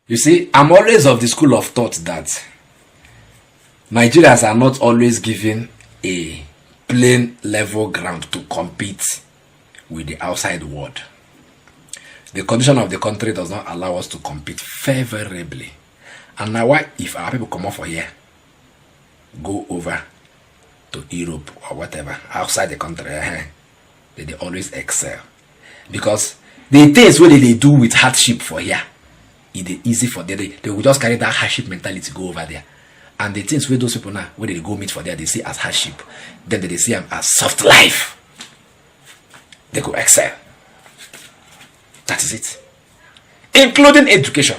You see, I'm always of the school of thought that Nigerians are not always given a plain level ground to compete with the outside world. The condition of the country does not allow us to compete favorably. And now why, if our people come off for here, go over to Europe or whatever, outside the country, they always excel. Because the things what they do with hardship for here, it is easy for them. They will just carry that hardship mentality go over there. And the things where those people now, when they go meet for there, they see as hardship. Then they see them as soft life. They go excel. That is it. Including education.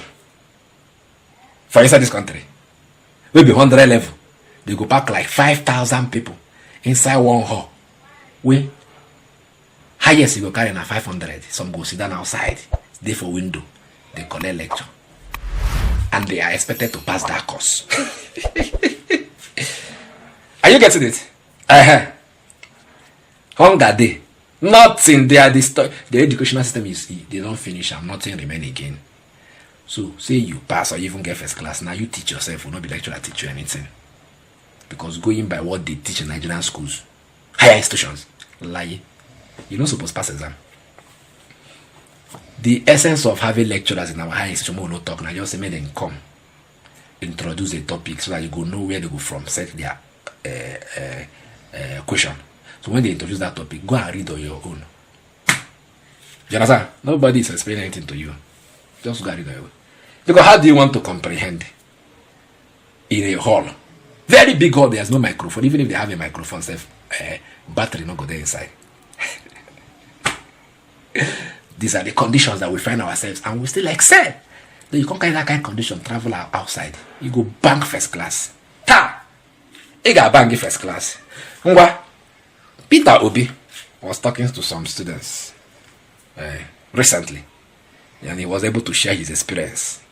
For inside this country. Maybe 100 level. They go back like 5,000 people inside one hall. Where highest you go carry na 500. Some go sit down outside. They for window. They collect lecture. And they are expected to pass that course. Are you getting it? Hunger day. Nothing there. The educational system is they don't finish and nothing remain again. So say you pass or even get first class. Now you teach yourself, will not be lecturer teach you anything. Because going by what they teach in Nigerian schools, higher institutions, lie. You're not supposed to pass exam. The essence of having lecturers in our higher institution, we will not talk now. Just make them come, introduce a topic so that you go know where they go from, set their question. So when they introduce that topic, go and read on your own. You understand? Nobody is explaining anything to you. Just go and read on your own. Because how do you want to comprehend in a hall? Very big hall, there's no microphone. Even if they have a microphone, battery not go there inside. These are the conditions that we find ourselves, and we still excel. Then you can't carry that kind of condition, travel outside. You go bank first class. Ta! You got bank first class. Peter Obi was talking to some students recently, and he was able to share his experience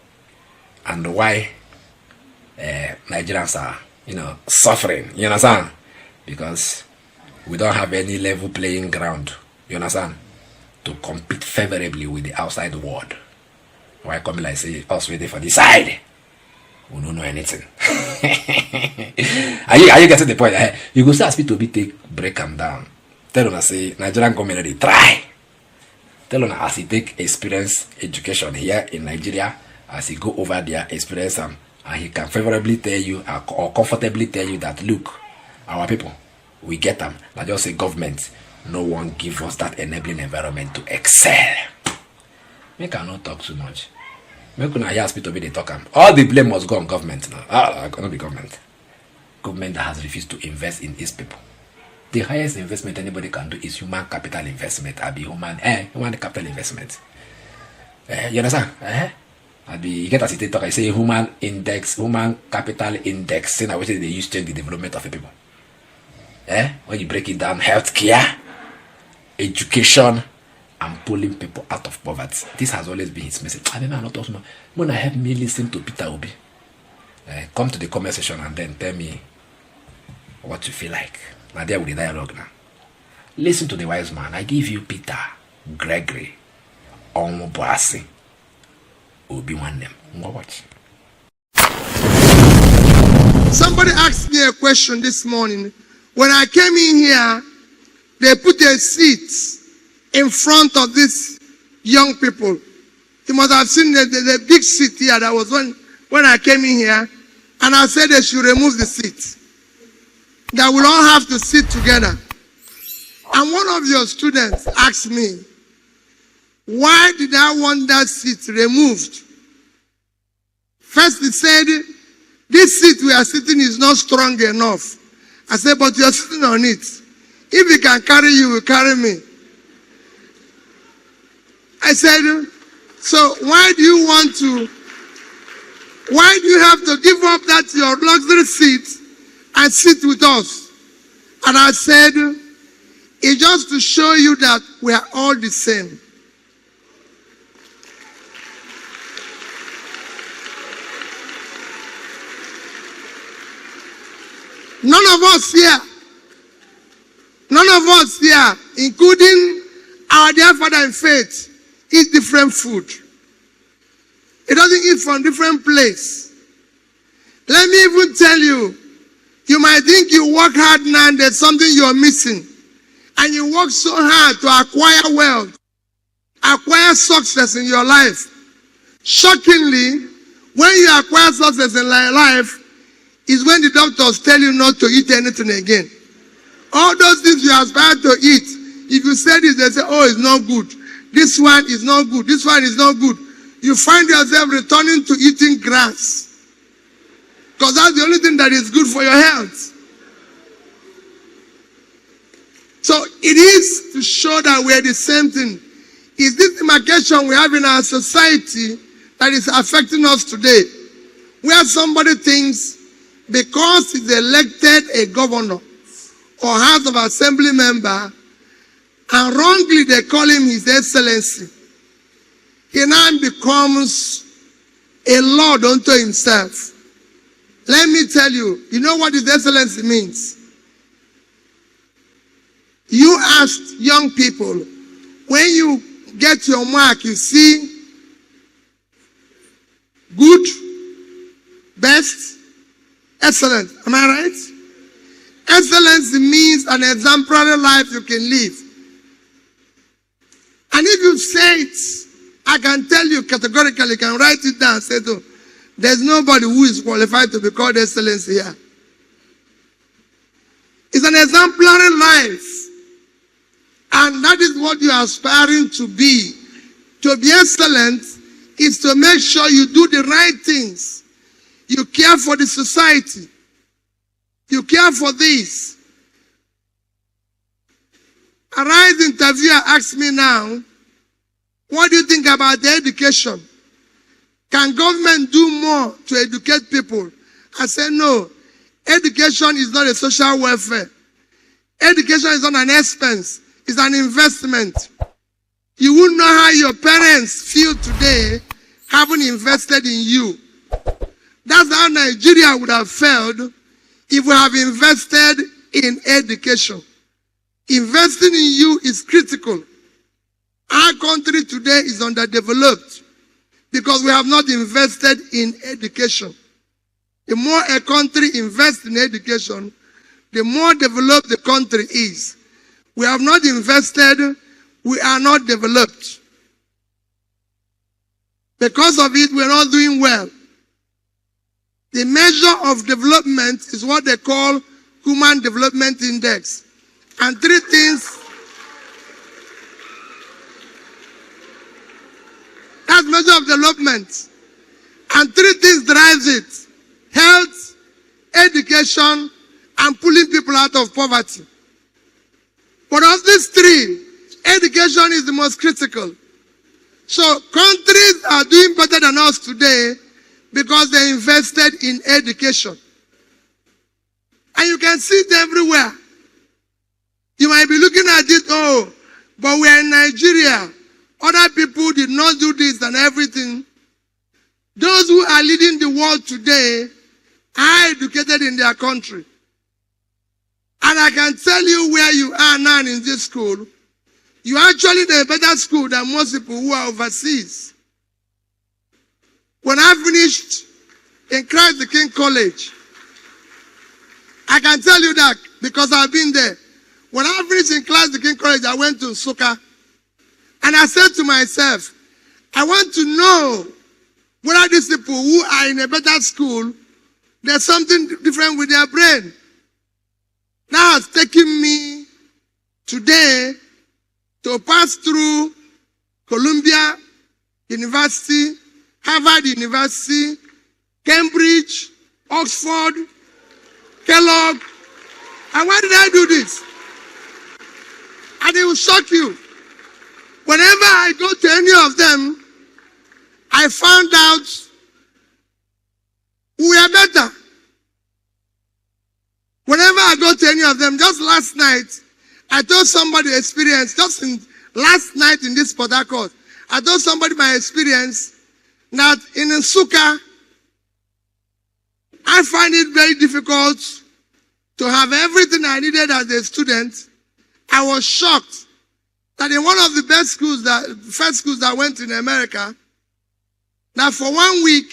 and why Nigerians are, suffering. You understand? Because we don't have any level playing ground. You understand? To compete favorably with the outside world. Why come like say us waiting for this side? We don't know anything. Are you getting the point? You go start speak to be take break them down. Tell them say Nigerian government they try. Tell them as he take experience education here in Nigeria, as he go over there experience and he can favorably tell you or comfortably tell you that look, our people, we get them. Not just say government. No one give us that enabling environment to excel. We cannot talk too much. We cannot hear people to be the talk. All the blame must go on government now. Cannot be government. Government that has refused to invest in its people. The highest investment anybody can do is human capital investment. I be human capital investment. You understand? You get as it talk. I say human capital index. Saying that they use change the development of the people. When you break it down, healthcare, education, and pulling people out of poverty. This has always been his message. I remember not also when I help me listen to Peter Obi. Come to the comment section and then tell me what you feel like. Now there with the dialogue now. Listen to the wise man. I give you Peter, Gregory, Wotoporously, Obi one name. Watch. Somebody asked me a question this morning. When I came in here, they put a seat in front of these young people. You must have seen the big seat here. That was when I came in here. And I said they should remove the seat. That we all have to sit together. And one of your students asked me, why did I want that seat removed? First he said, this seat we are sitting is not strong enough. I said, but you're sitting on it. If he can carry you, will carry me. I said, so why do you have to give up that your luxury seat and sit with us? And I said, it's just to show you that we are all the same. None of us here, including our dear father in faith, eat different food. It doesn't eat from different place. Let me even tell you, you might think you work hard now and there's something you're missing. And you work so hard to acquire wealth, acquire success in your life. Shockingly, when you acquire success in life, is when the doctors tell you not to eat anything again. All those things you aspire to eat, if you say this, they say, oh, it's not good. This one is not good. This one is not good. You find yourself returning to eating grass. Because that's the only thing that is good for your health. So it is to show that we are the same thing. Is this demarcation we have in our society that is affecting us today? Where somebody thinks because he's elected a governor or House of Assembly member, and wrongly they call him His Excellency, he now becomes a lord unto himself. Let me tell you, you know what His Excellency means? You asked young people, when you get your mark, you see good, best, excellent. Am I right? Excellence means an exemplary life you can live. And if you say it, I can tell you categorically, you can write it down, say so. There's nobody who is qualified to be called excellence here. It's an exemplary life. And that is what you are aspiring to be. To be excellent is to make sure you do the right things. You care for the society. You care for this. A Rise interviewer asked me now, what do you think about the education? Can government do more to educate people? I said, no. Education is not a social welfare. Education is not an expense. It's an investment. You wouldn't know how your parents feel today having invested in you. That's how Nigeria would have felt if we have invested in education. Investing in you is critical. Our country today is underdeveloped because we have not invested in education. The more a country invests in education, the more developed the country is. We have not invested, we are not developed. Because of it, we're not doing well. The measure of development is what they call Human Development Index. And three things. That's measure of development. And three things drives it. Health, education, and pulling people out of poverty. But of these three, education is the most critical. So countries are doing better than us today because they invested in education. And you can see it everywhere. You might be looking at it, oh, but we are in Nigeria. Other people did not do this and everything. Those who are leading the world today are educated in their country. And I can tell you where you are now in this school. You are actually in a better school than most people who are overseas. When I finished in Christ the King College, I can tell you that because I've been there. When I finished in Christ the King College, I went to Nsukka. And I said to myself, I want to know whether these people who are in a better school, there's something different with their brain. Now it's taking me today to pass through Columbia University, Harvard University, Cambridge, Oxford, Kellogg. And why did I do this? And it will shock you. Whenever I go to any of them, I found out we are better. Whenever I go to any of them, just last night, I told somebody experience, last night in this Port Harcourt, I told somebody my experience that in Nsukka, I find it very difficult to have everything I needed as a student. I was shocked that in one of the best schools, first schools that I went to in America, that for 1 week,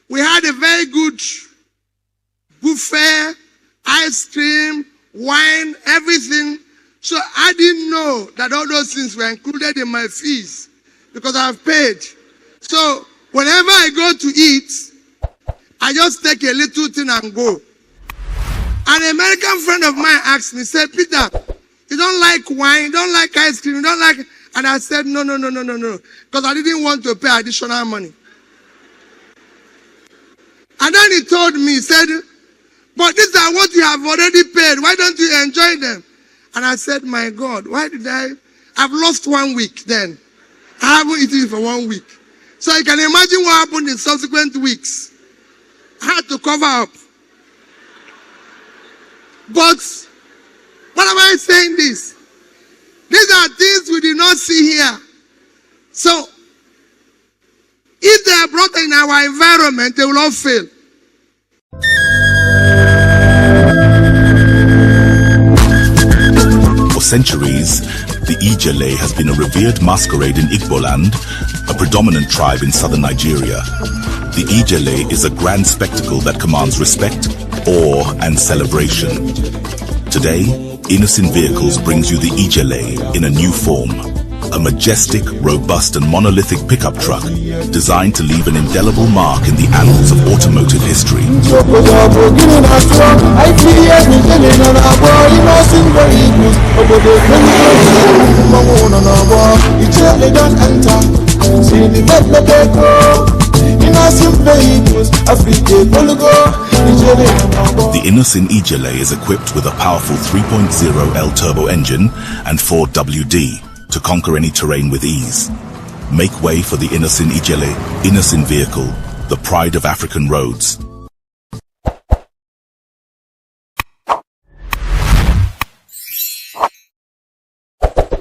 we had a very good buffet, ice cream, wine, everything. So I didn't know that all those things were included in my fees because I've paid. So whenever I go to eat, I just take a little thing and go. An American friend of mine asked me, said, Peter, you don't like wine, you don't like ice cream, you don't like... And I said, no, because I didn't want to pay additional money. And then he told me, he said, but these are what you have already paid. Why don't you enjoy them? And I said, my God, why did I've lost 1 week then. I haven't eaten for 1 week. So you can imagine what happened in subsequent weeks. I had to cover up. But, what am I saying this? These are things we did not see here. So, if they are brought in our environment, they will all fail. For centuries, the Ijele has been a revered masquerade in Igboland, a predominant tribe in southern Nigeria. The Ijele is a grand spectacle that commands respect, awe, and celebration. Today, Innoson Vehicles brings you the Ijele in a new form. A majestic, robust, and monolithic pickup truck designed to leave an indelible mark in the annals of automotive history. The Innoson Ijele is equipped with a powerful 3.0L turbo engine and 4WD to conquer any terrain with ease. Make way for the Innoson Ijele, Innoson Vehicle, the pride of African roads.